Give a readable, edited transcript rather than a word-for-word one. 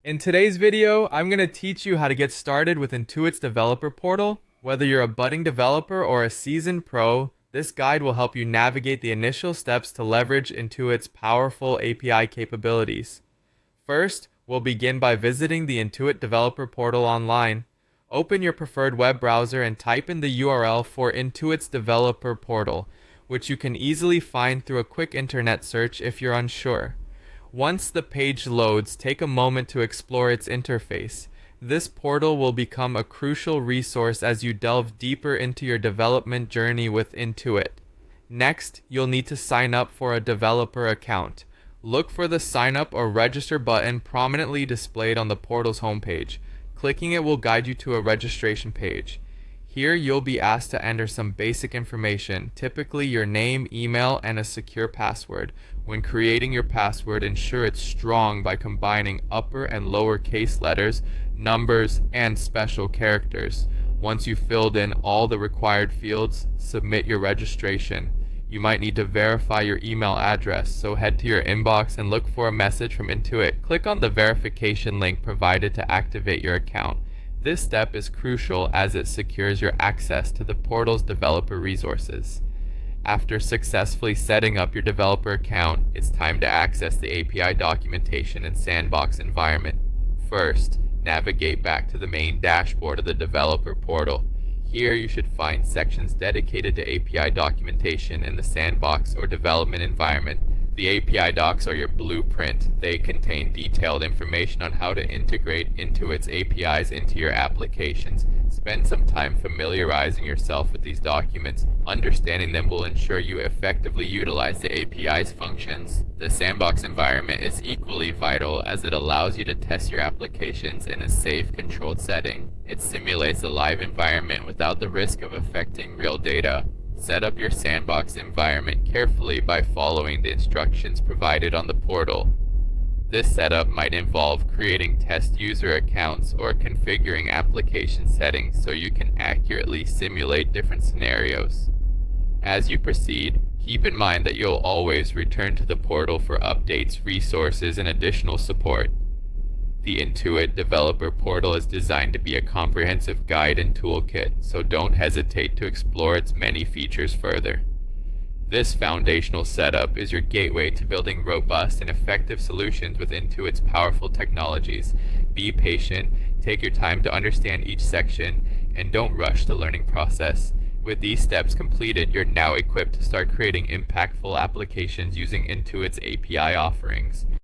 In today's video, I'm going to teach you how to get started with Intuit's developer portal. Whether you're a budding developer or a seasoned pro, this guide will help you navigate the initial steps to leverage Intuit's powerful API capabilities. First, we'll begin by visiting the Intuit developer portal online. Open your preferred web browser and type in the URL for Intuit's developer portal, which you can easily find through a quick internet search if you're unsure. Once the page loads, take a moment to explore its interface. This portal will become a crucial resource as you delve deeper into your development journey with Intuit. Next, you'll need to sign up for a developer account. Look for the Sign Up or Register button prominently displayed on the portal's homepage. Clicking it will guide you to a registration page. Here you'll be asked to enter some basic information, typically your name, email, and a secure password. When creating your password, ensure it's strong by combining upper and lower case letters, numbers, and special characters. Once you've filled in all the required fields, submit your registration. You might need to verify your email address, so head to your inbox and look for a message from Intuit. Click on the verification link provided to activate your account. This step is crucial as it secures your access to the portal's developer resources. After successfully setting up your developer account, it's time to access the API documentation and sandbox environment. First, navigate back to the main dashboard of the developer portal. Here you should find sections dedicated to API documentation in the sandbox or development environment. The API docs are your blueprint. They contain detailed information on how to integrate Intuit's APIs into your applications. Spend some time familiarizing yourself with these documents. Understanding them will ensure you effectively utilize the API's functions. The sandbox environment is equally vital as it allows you to test your applications in a safe, controlled setting. It simulates a live environment without the risk of affecting real data. Set up your sandbox environment carefully by following the instructions provided on the portal. This setup might involve creating test user accounts or configuring application settings so you can accurately simulate different scenarios. As you proceed, keep in mind that you'll always return to the portal for updates, resources, and additional support. The Intuit developer portal is designed to be a comprehensive guide and toolkit, so don't hesitate to explore its many features further. This foundational setup is your gateway to building robust and effective solutions with Intuit's powerful technologies. Be patient, take your time to understand each section, and don't rush the learning process. With these steps completed, you're now equipped to start creating impactful applications using Intuit's API offerings.